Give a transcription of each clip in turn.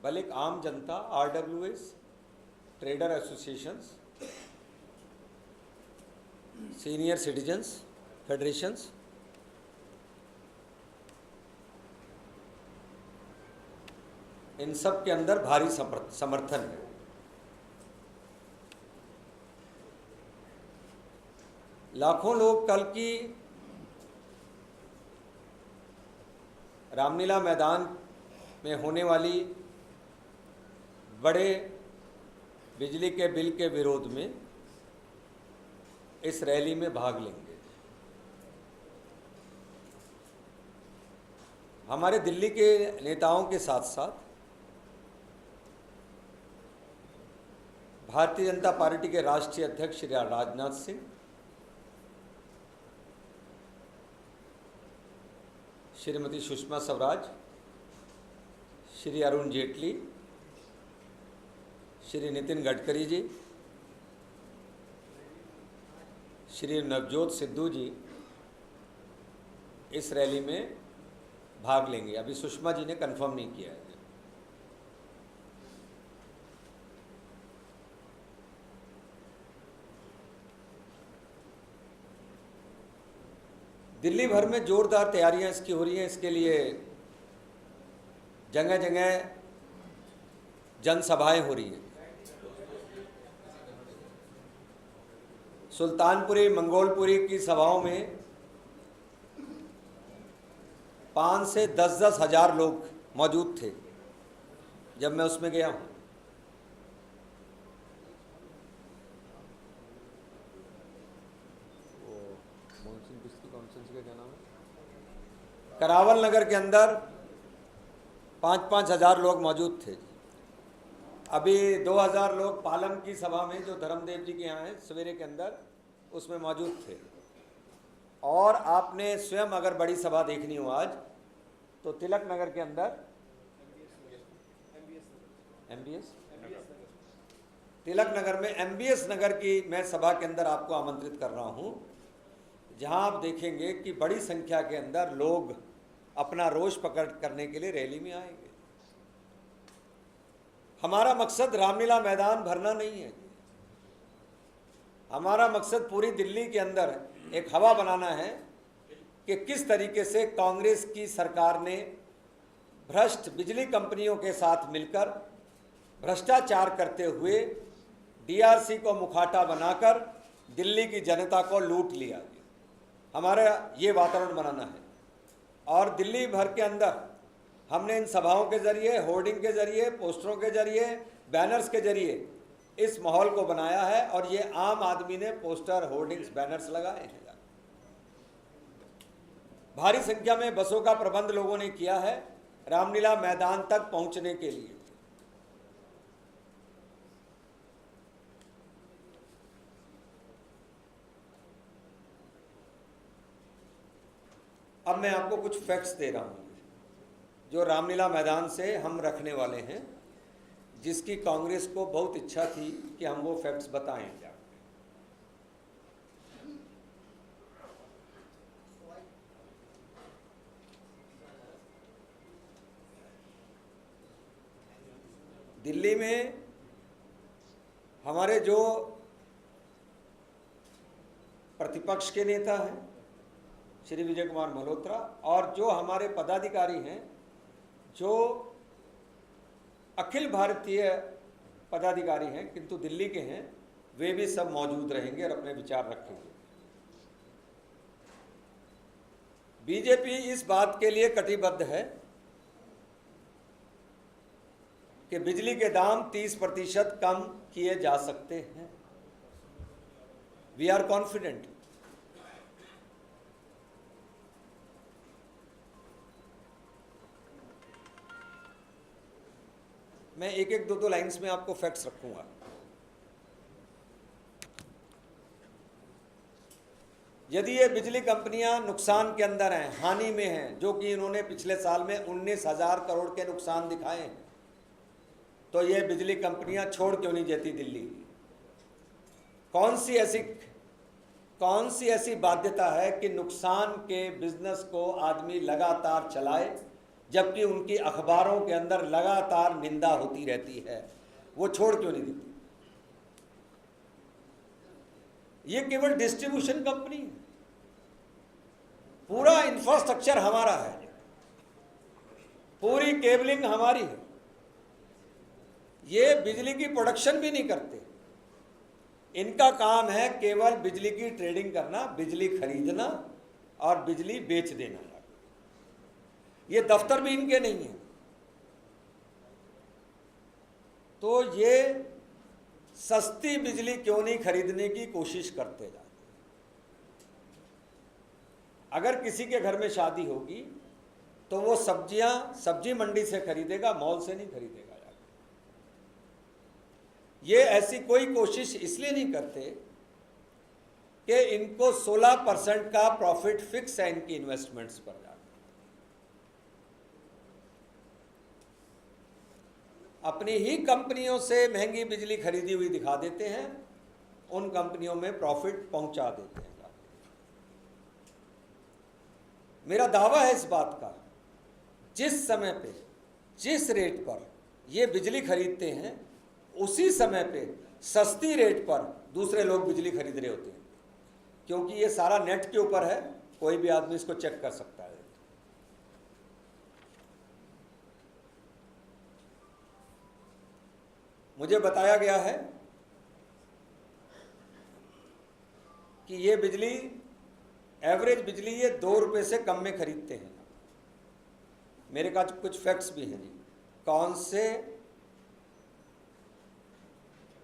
बल्कि आम जनता, आरडब्ल्यूएस, trader associations, senior citizens federations, इन सब के अंदर भारी समर्थन है। लाखों लोग कल की रामलीला मैदान में होने वाली बड़े बिजली के बिल के विरोध में इस रैली में भाग लेंगे। हमारे दिल्ली के नेताओं के साथ साथ भारतीय जनता पार्टी के राष्ट्रीय अध्यक्ष श्री राजनाथ सिंह, श्रीमती सुषमा स्वराज, श्री अरुण जेटली, श्री नितिन गडकरी जी, श्री नवजोत सिद्धू जी इस रैली में भाग लेंगे। अभी सुषमा जी ने कंफर्म नहीं किया है। दिल्ली भर में जोरदार तैयारियां इसकी हो रही हैं। इसके लिए जगह जगह जनसभाएं हो रही हैं। सुल्तानपुरी, मंगोलपुरी की सभाओं में 5 से 10 हज़ार लोग मौजूद थे जब मैं उसमें गया हूँ। करावल नगर के अंदर 5-5 हज़ार लोग मौजूद थे। अभी 2000 लोग पालम की सभा में, जो धर्मदेव जी के यहाँ है, सवेरे के अंदर उसमें मौजूद थे। और आपने स्वयं अगर बड़ी सभा देखनी हो आज, तो तिलक नगर के अंदर तिलक नगर में MBS नगर की मैं सभा के अंदर आपको आमंत्रित कर रहा हूँ, जहाँ आप देखेंगे कि बड़ी संख्या के अंदर लोग अपना रोष प्रकट करने के लिए रैली में आएंगे। हमारा मकसद रामलीला मैदान भरना नहीं है। हमारा मकसद पूरी दिल्ली के अंदर एक हवा बनाना है कि किस तरीके से कांग्रेस की सरकार ने भ्रष्ट बिजली कंपनियों के साथ मिलकर भ्रष्टाचार करते हुए DRC को मुखाटा बनाकर दिल्ली की जनता को लूट लिया। हमारा ये वातावरण बनाना है। और दिल्ली भर के अंदर हमने इन सभाओं के जरिए, होर्डिंग के जरिए, पोस्टरों के जरिए, बैनर्स के जरिए इस माहौल को बनाया है। और ये आम आदमी ने पोस्टर, होर्डिंग्स, बैनर्स लगाए हैं। भारी संख्या में बसों का प्रबंध लोगों ने किया है रामलीला मैदान तक पहुंचने के लिए। अब मैं आपको कुछ फैक्ट्स दे रहा हूं जो रामलीला मैदान से हम रखने वाले हैं, जिसकी कांग्रेस को बहुत इच्छा थी कि हम वो फैक्ट्स बताएं। दिल्ली में हमारे जो प्रतिपक्ष के नेता हैं श्री विजय कुमार मल्होत्रा, और जो हमारे पदाधिकारी हैं, जो अखिल भारतीय पदाधिकारी हैं किंतु दिल्ली के हैं, वे भी सब मौजूद रहेंगे और अपने विचार रखेंगे। बीजेपी इस बात के लिए कटिबद्ध है कि बिजली के दाम 30% कम किए जा सकते हैं। We are confident. मैं एक एक दो लाइंस में आपको फैक्ट्स रखूंगा। यदि ये बिजली कंपनियां नुकसान के अंदर हैं, हानि में हैं, जो कि इन्होंने पिछले साल में 19,000 करोड़ के नुकसान दिखाए हैं, तो ये बिजली कंपनियां छोड़ क्यों नहीं जाती दिल्ली? कौन सी ऐसी बाध्यता है कि नुकसान के बिजनेस को आदमी लगातार चलाए जबकि उनकी अखबारों के अंदर लगातार निंदा होती रहती है, वो छोड़ क्यों नहीं देती? ये केवल डिस्ट्रीब्यूशन कंपनी है, पूरा इंफ्रास्ट्रक्चर हमारा है, पूरी केबलिंग हमारी है। ये बिजली की प्रोडक्शन भी नहीं करते, इनका काम है केवल बिजली की ट्रेडिंग करना, बिजली खरीदना और बिजली बेच देना। ये दफ्तर भी इनके नहीं है। तो ये सस्ती बिजली क्यों नहीं खरीदने की कोशिश करते जाते? अगर किसी के घर में शादी होगी तो वो सब्जियां सब्जी मंडी से खरीदेगा, मॉल से नहीं खरीदेगा। ये ऐसी कोई कोशिश इसलिए नहीं करते कि इनको 16% का प्रॉफिट फिक्स है इनकी इन्वेस्टमेंट्स पर जाकर। अपनी ही कंपनियों से महंगी बिजली खरीदी हुई दिखा देते हैं, उन कंपनियों में प्रॉफिट पहुंचा देते हैं। मेरा दावा है इस बात का, जिस समय पे जिस रेट पर ये बिजली खरीदते हैं, उसी समय पे सस्ती रेट पर दूसरे लोग बिजली खरीद रहे होते हैं, क्योंकि ये सारा नेट के ऊपर है, कोई भी आदमी इसको चेक कर सकता है। मुझे बताया गया है कि ये बिजली, एवरेज बिजली ये 2 रुपये से कम में खरीदते हैं। मेरे पास कुछ फैक्ट्स भी हैं जी, कौन से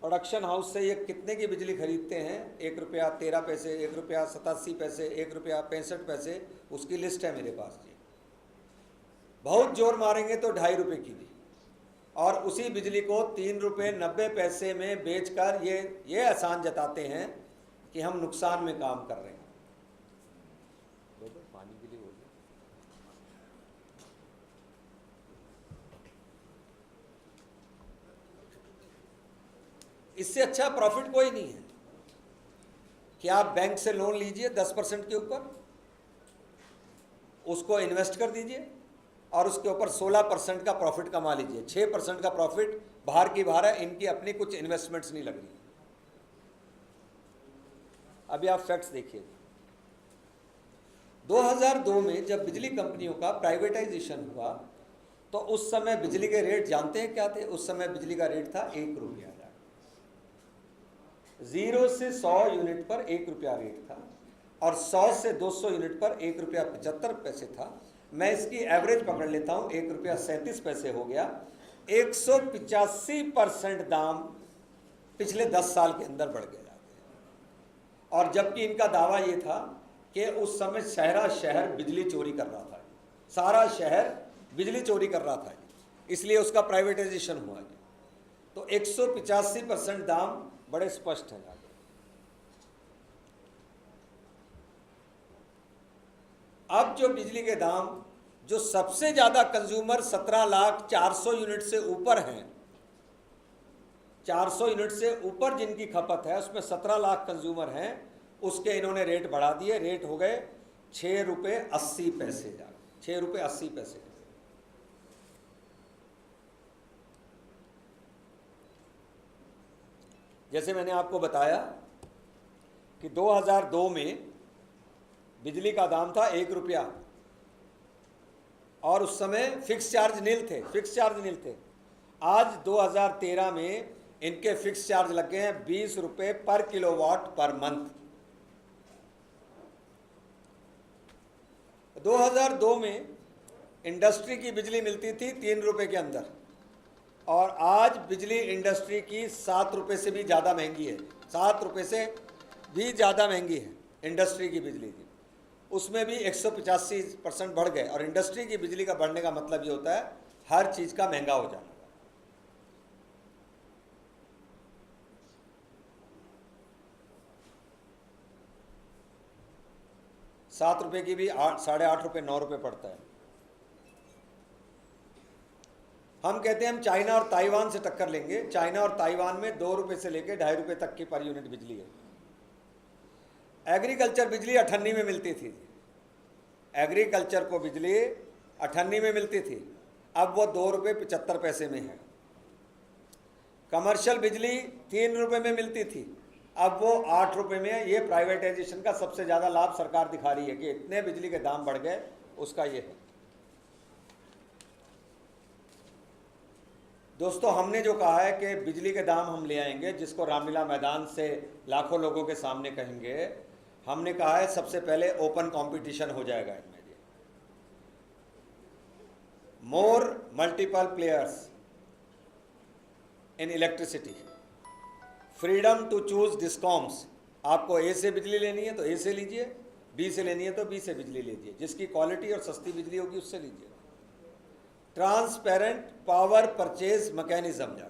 प्रोडक्शन हाउस से ये कितने की बिजली खरीदते हैं। 1 रुपया 13 पैसे, 1 रुपया 87 पैसे, 1 रुपया 65 पैसे, उसकी लिस्ट है मेरे पास जी। बहुत जोर मारेंगे तो 2.5 रुपये की भी, और उसी बिजली को 3 रुपये 90 पैसे में बेचकर ये एहसान जताते हैं कि हम नुकसान में काम कर रहे हैं। पानी के लिए बोलिए। इससे अच्छा प्रॉफिट कोई नहीं है कि आप बैंक से लोन लीजिए 10% के ऊपर, उसको इन्वेस्ट कर दीजिए और उसके ऊपर 16% का प्रॉफिट कमा लीजिए। 6% का प्रॉफिट बाहर की बाहर है, इनकी अपनी कुछ इन्वेस्टमेंट्स नहीं लग रही। अभी आप फैक्ट्स देखिए। 2002 में जब बिजली कंपनियों का प्राइवेटाइजेशन हुआ तो उस समय बिजली के रेट जानते हैं क्या थे? उस समय बिजली का रेट था 1 रुपया। 0 से 100 यूनिट पर 1 रुपया रेट था, और 100 से 200 यूनिट पर 1 रुपया 75 पैसे था। मैं इसकी एवरेज पकड़ लेता हूँ, 1 रुपया 37 पैसे हो गया। 185% दाम पिछले 10 साल के अंदर बढ़ गए जाते हैं। और जबकि इनका दावा ये था कि उस समय शहर बिजली चोरी कर रहा था, सारा शहर बिजली चोरी कर रहा था, इसलिए उसका प्राइवेटाइजेशन हुआ। तो 185% दाम बड़े स्पष्ट है। अब जो बिजली के दाम, जो सबसे ज्यादा कंज्यूमर 17,04,000 यूनिट से ऊपर हैं, 400 यूनिट से ऊपर जिनकी खपत है, उसमें 17 लाख कंज्यूमर हैं, उसके इन्होंने रेट बढ़ा दिए। रेट हो गए 6 रुपये 80 पैसे, 6 रुपये 80 पैसे। जैसे मैंने आपको बताया कि 2002 में बिजली का दाम था 1 रुपया, और उस समय फिक्स चार्ज नील थे। आज 2013 में इनके फिक्स चार्ज लग गए हैं 20 रुपये पर किलोवाट पर मंथ। 2002 में इंडस्ट्री की बिजली मिलती थी 3 रुपये के अंदर, और आज बिजली इंडस्ट्री की 7 रुपये से भी ज़्यादा महंगी है। 7 रुपये से भी ज़्यादा महंगी है इंडस्ट्री की बिजली की। उसमें भी 185% बढ़ गए। और इंडस्ट्री की बिजली का बढ़ने का मतलब ये होता है हर चीज़ का महंगा हो जाना। ₹7 की भी 8, 8.5 रुपये, 9 रुपये पड़ता है। हम कहते हैं हम चाइना और ताइवान से टक्कर लेंगे। चाइना और ताइवान में 2 रुपये से लेकर 2.5 रुपये तक की पर यूनिट बिजली है। एग्रीकल्चर बिजली 98 में मिलती थी। एग्रीकल्चर को बिजली 98 में मिलती थी, अब वो 2 रुपये 75 पैसे में है। कमर्शियल बिजली 3 रुपये में मिलती थी, अब वो 8 रुपये में है। ये प्राइवेटाइजेशन का सबसे ज़्यादा लाभ सरकार दिखा रही है कि इतने बिजली के दाम बढ़ गए, उसका ये है। दोस्तों, हमने जो कहा है कि बिजली के दाम हम ले आएंगे, जिसको रामलीला मैदान से लाखों लोगों के सामने कहेंगे, हमने कहा है सबसे पहले ओपन कंपटीशन हो जाएगा इनमें। More multiple players in electricity, freedom to choose discoms. आपको ए से बिजली लेनी है तो ए से लीजिए, बी से लेनी है तो बी से बिजली लीजिए, जिसकी क्वालिटी और सस्ती बिजली होगी उससे लीजिए। ट्रांसपेरेंट पावर परचेज मैकेनिज्म,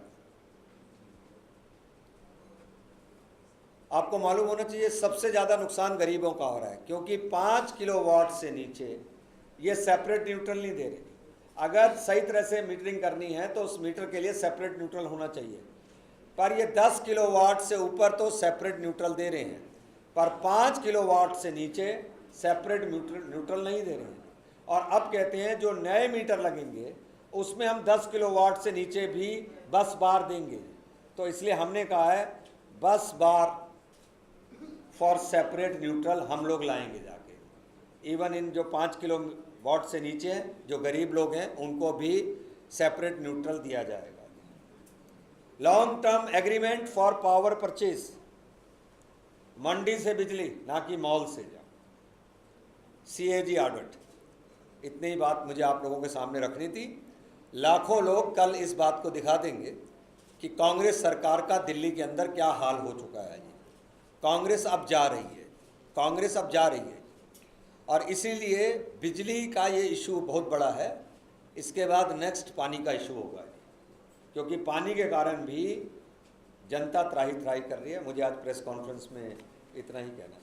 आपको मालूम होना चाहिए सबसे ज़्यादा नुकसान गरीबों का हो रहा है, क्योंकि 5 किलोवाट से नीचे ये सेपरेट न्यूट्रल नहीं दे रहे। अगर सही तरह से मीटरिंग करनी है तो उस मीटर के लिए सेपरेट न्यूट्रल होना चाहिए, पर ये 10 किलोवाट से ऊपर तो सेपरेट न्यूट्रल दे रहे हैं, पर 5 किलोवाट से नीचे सेपरेट न्यूट्रल नहीं दे रहे हैं। और अब कहते हैं जो नए मीटर लगेंगे उसमें हम 10 किलोवाट से नीचे भी बस बार देंगे। तो इसलिए हमने कहा है बस बार फॉर सेपरेट न्यूट्रल हम लोग लाएंगे जाके। इवन इन जो 5 किलोवाट से नीचे हैं, जो गरीब लोग हैं, उनको भी सेपरेट न्यूट्रल दिया जाएगा। Long term agreement for power purchase, मंडी से बिजली, ना कि मॉल से जा। CAG audit. इतनी ही बात मुझे आप लोगों के सामने रखनी थी। लाखों लोग कल इस बात को दिखा देंगे कि कांग्रेस सरकार का दिल्ली के अंदर क्या हाल हो चुका है। कांग्रेस अब जा रही है, कांग्रेस अब जा रही है, और इसीलिए बिजली का ये इशू बहुत बड़ा है। इसके बाद नेक्स्ट पानी का इशू होगा, क्योंकि पानी के कारण भी जनता त्राही त्राही कर रही है। मुझे आज प्रेस कॉन्फ्रेंस में इतना ही कहना है।